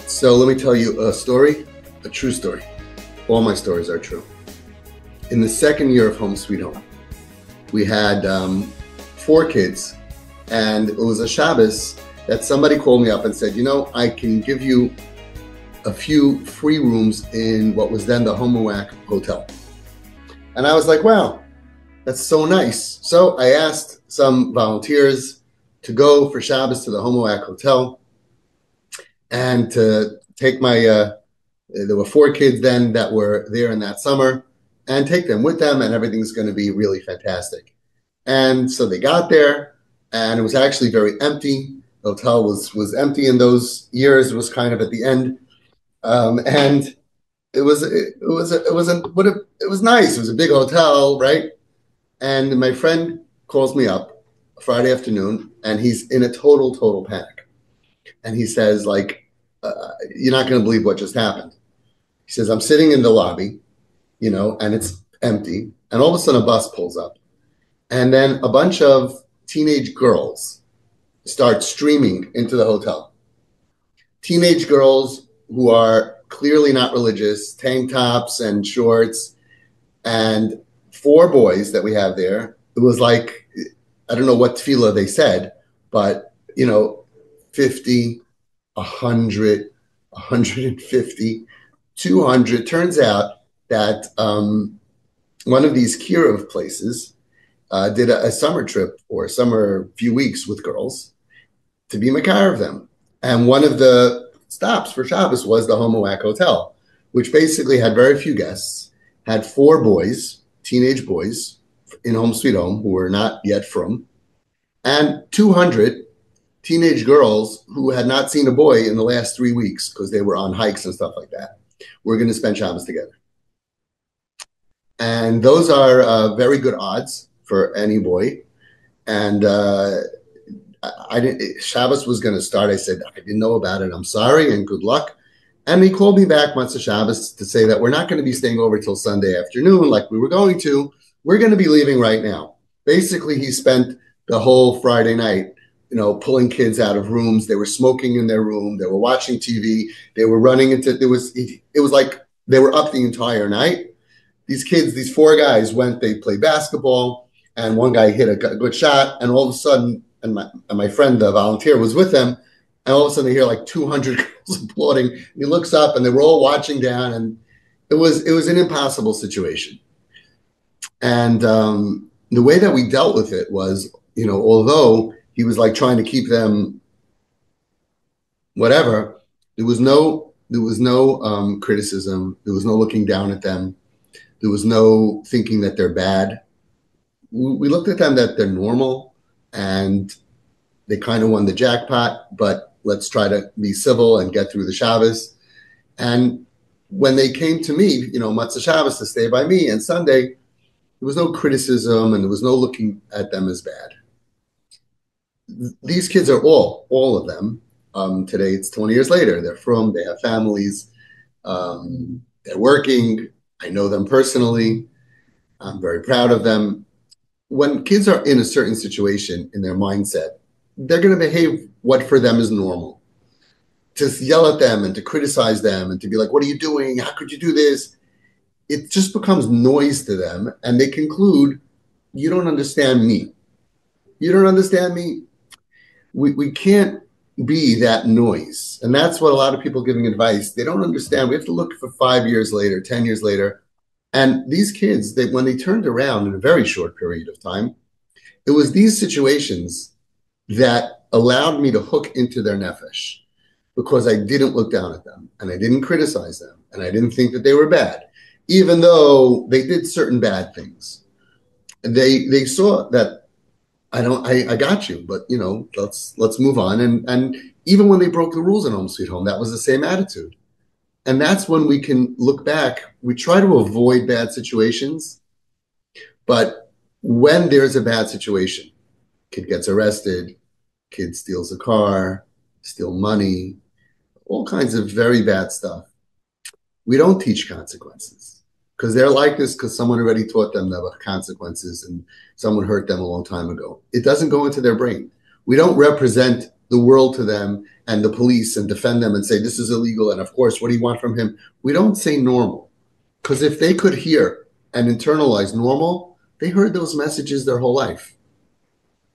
So let me tell you a story, a true story. All my stories are true. In the second year of Home Sweet Home, we had 4 kids, and it was a Shabbos that somebody called me up and said, I can give you a few free rooms in what was then the Homowac Hotel. And I was like, wow, that's so nice. So I asked some volunteers to go for Shabbos to the Homowac Hotel and to take there were 4 kids then that were there in that summer, and take them with them, and everything's going to be really fantastic. And so they got there, and it was actually very empty. The hotel was empty in those years. It was kind of at the end, and it was nice. It was a big hotel, right? And my friend calls me up Friday afternoon, and he's in a total panic, and he says, you're not going to believe what just happened. He says, I'm sitting in the lobby, and it's empty. And all of a sudden a bus pulls up. And then a bunch of teenage girls start streaming into the hotel. Teenage girls who are clearly not religious, tank tops and shorts, and 4 boys that we have there. It was like, I don't know what tefillah they said, but, 50, 100, 150, 200. Turns out that one of these Kirov places did a summer trip or a summer few weeks with girls to be makar of them. And one of the stops for Shabbos was the Homowac Hotel, which basically had very few guests, had 4 boys, teenage boys in Home Sweet Home who were not yet from, and 200 teenage girls who had not seen a boy in the last 3 weeks because they were on hikes and stuff like that. We're going to spend Shabbos together. And those are very good odds for any boy. And Shabbos was going to start. I said, I didn't know about it. I'm sorry and good luck. And he called me back once a Shabbos to say that we're not going to be staying over till Sunday afternoon like we were going to. We're going to be leaving right now. Basically, he spent the whole Friday night pulling kids out of rooms. They were smoking in their room. They were watching TV. They were running into, it was like they were up the entire night. These kids, these 4 guys they played basketball, and one guy hit a good shot, and all of a sudden, and my friend, the volunteer, was with them, and all of a sudden they hear like 200 girls applauding. And he looks up, and they were all watching down, and it was an impossible situation. And the way that we dealt with it was, although he was like trying to keep them whatever, there was no criticism. There was no looking down at them. There was no thinking that they're bad. We looked at them that they're normal and they kind of won the jackpot, but let's try to be civil and get through the Shabbos. And when they came to me, Matzah Shabbos to stay by me, and Sunday, there was no criticism and there was no looking at them as bad. These kids are all of them. Today, it's 20 years later. They're they have families. They're working. I know them personally. I'm very proud of them. When kids are in a certain situation in their mindset, they're going to behave what for them is normal. To yell at them and to criticize them and to be like, what are you doing? How could you do this? It just becomes noise to them. And they conclude, you don't understand me. You don't understand me. We can't be that noise. And that's what a lot of people giving advice, they don't understand. We have to look for 5 years later, 10 years later. And these kids, when they turned around in a very short period of time, it was these situations that allowed me to hook into their nefesh, because I didn't look down at them and I didn't criticize them and I didn't think that they were bad, even though they did certain bad things. And they saw that I got you, but let's move on. And even when they broke the rules in Home Sweet Home, that was the same attitude. And that's when we can look back. We try to avoid bad situations, but when there's a bad situation, kid gets arrested, kid steals a car, steal money, all kinds of very bad stuff. We don't teach consequences because they're like this because someone already taught them about consequences and someone hurt them a long time ago. It doesn't go into their brain. We don't represent the world to them and the police and defend them and say, this is illegal. And of course, what do you want from him? We don't say normal. Because if they could hear and internalize normal, they heard those messages their whole life.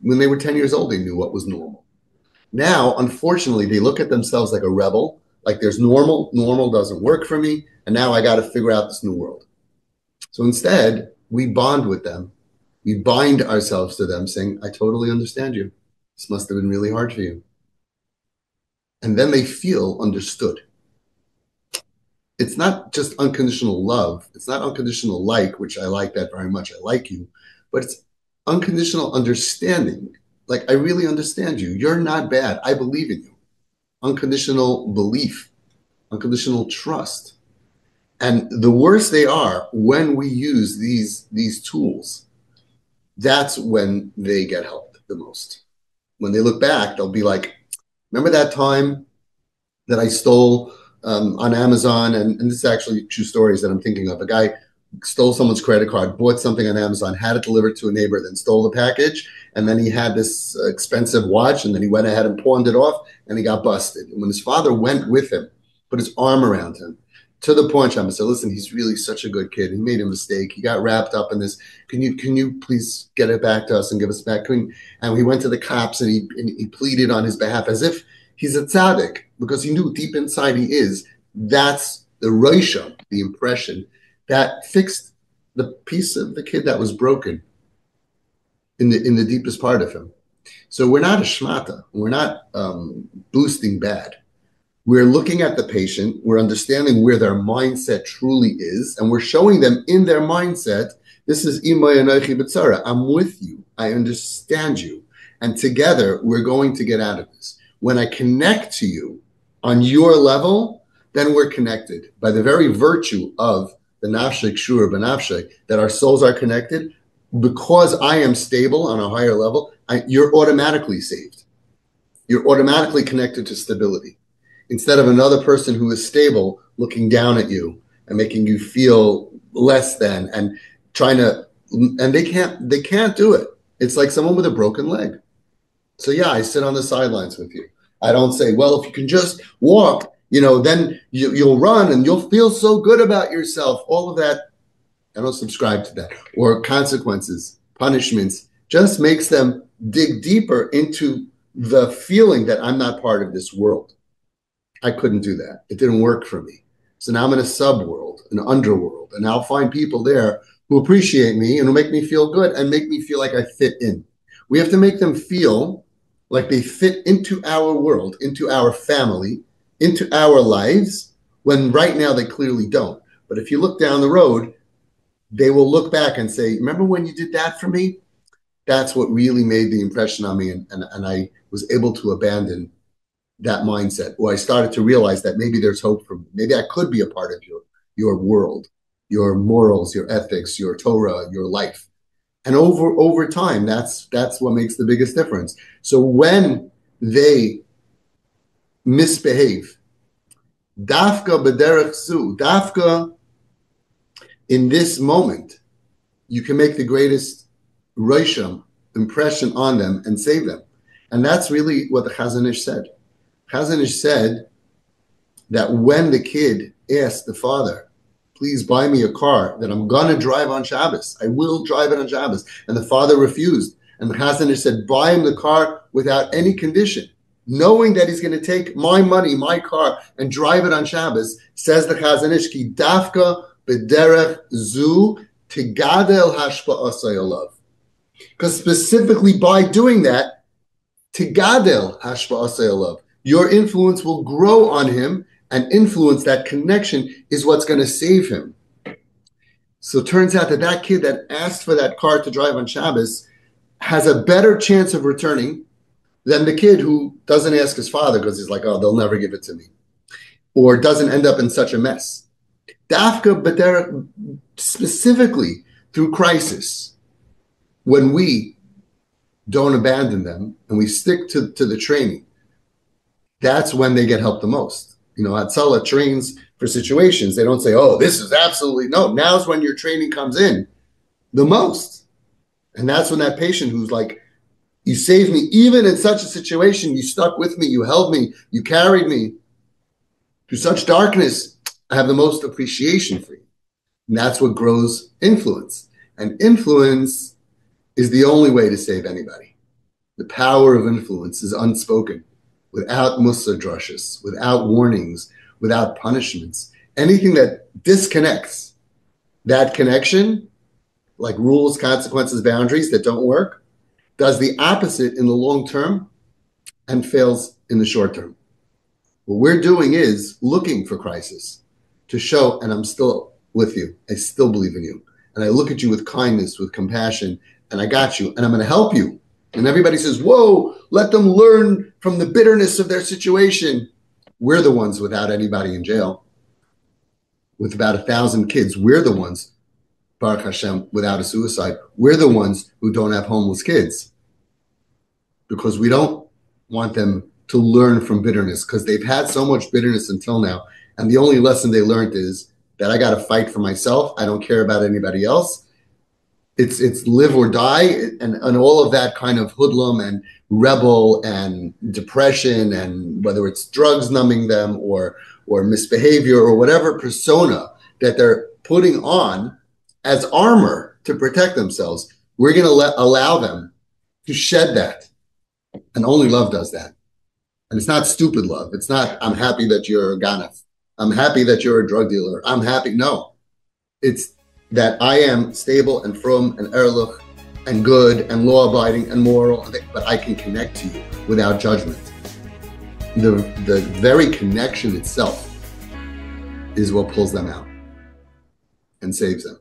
When they were 10 years old, they knew what was normal. Now, unfortunately, they look at themselves like a rebel, like there's normal, normal doesn't work for me, and now I got to figure out this new world. So instead, we bond with them. We bind ourselves to them saying, I totally understand you. This must have been really hard for you. And then they feel understood. It's not just unconditional love. It's not unconditional like, which I like that very much. I like you, but it's unconditional understanding. Like, I really understand you. You're not bad. I believe in you. Unconditional belief, unconditional trust. And the worse they are when we use these tools, that's when they get helped the most. When they look back, they'll be like, remember that time that I stole on Amazon? And this is actually true stories that I'm thinking of. A guy stole someone's credit card, bought something on Amazon, had it delivered to a neighbor, then stole the package. And then he had this expensive watch, and then he went ahead and pawned it off, and he got busted. And when his father went with him, put his arm around him, to the pawn shop and said, listen, he's really such a good kid. He made a mistake. He got wrapped up in this. Can you please get it back to us and give us back? And he went to the cops and he pleaded on his behalf as if he's a tzaddik, because he knew deep inside he is. That's the roisha, the impression that fixed the piece of the kid that was broken in the deepest part of him. So we're not a shmata. We're not boosting bad. We're looking at the patient, we're understanding where their mindset truly is, and we're showing them in their mindset, this is Imay Anochi B'tzara. I'm with you. I understand you. And together, we're going to get out of this. When I connect to you on your level, then we're connected. By the very virtue of the Nafshek Shur B'Nafshek, that our souls are connected, because I am stable on a higher level, you're automatically saved. You're automatically connected to stability. Instead of another person who is stable looking down at you and making you feel less than and trying to, and they can't do it. It's like someone with a broken leg. So yeah, I sit on the sidelines with you. I don't say, well, if you can just walk, then you'll run and you'll feel so good about yourself. All of that, I don't subscribe to that. Or consequences, punishments, just makes them dig deeper into the feeling that I'm not part of this world. I couldn't do that. It didn't work for me. So now I'm in a subworld, an underworld, and I'll find people there who appreciate me and who make me feel good and make me feel like I fit in. We have to make them feel like they fit into our world, into our family, into our lives, when right now they clearly don't. But if you look down the road, they will look back and say, remember when you did that for me? That's what really made the impression on me, and I was able to abandon that mindset, where I started to realize that maybe there's hope for me. Maybe I could be a part of your world, your morals, your ethics, your Torah, your life. And over time, that's what makes the biggest difference. So when they misbehave, dafka b'derech zu, dafka in this moment, you can make the greatest rosham impression on them and save them. And that's really what the Chazon Ish said. Chazon Ish said that when the kid asked the father, please buy me a car that I'm going to drive on Shabbos, I will drive it on Shabbos, and the father refused. And the Chazon Ish said, buy him the car without any condition, knowing that he's going to take my money, my car, and drive it on Shabbos. Says the Chazon Ish, ki dafka b'derech zu tigadel hashpa'asay olav. Because specifically by doing that, tigadel hashpa'asay olav, your influence will grow on him, and influence, that connection, is what's going to save him. So it turns out that kid that asked for that car to drive on Shabbos has a better chance of returning than the kid who doesn't ask his father because he's like, oh, they'll never give it to me, or doesn't end up in such a mess. Dafka, but they're specifically through crisis, when we don't abandon them and we stick to the training, that's when they get helped the most. Hatzalah trains for situations. They don't say, oh, this is absolutely no. Now's when your training comes in the most. And that's when that patient who's like You saved me. Even in such a situation, you stuck with me, you held me, you carried me through such darkness. I have the most appreciation for you. And that's what grows influence. And influence is the only way to save anybody. The power of influence is unspoken, without mussar drushes, without warnings, without punishments. Anything that disconnects that connection, like rules, consequences, boundaries that don't work, does the opposite in the long term and fails in the short term. What we're doing is looking for crisis to show, and I'm still with you. I still believe in you. And I look at you with kindness, with compassion, and I got you, and I'm going to help you. And everybody says, whoa, let them learn from the bitterness of their situation. We're the ones without anybody in jail. With about 1,000 kids, we're the ones, Baruch Hashem, without a suicide. We're the ones who don't have homeless kids. Because we don't want them to learn from bitterness, because they've had so much bitterness until now. And the only lesson they learned is that I got to fight for myself. I don't care about anybody else. It's live or die, and all of that kind of hoodlum and rebel and depression, and whether it's drugs numbing them or misbehavior or whatever persona that they're putting on as armor to protect themselves, we're going to allow them to shed that. And only love does that. And it's not stupid love. It's not, I'm happy that you're a ganef. I'm happy that you're a drug dealer. I'm happy. No, it's that I am stable and from and ehrlich and good and law-abiding and moral, but I can connect to you without judgment. The very connection itself is what pulls them out and saves them.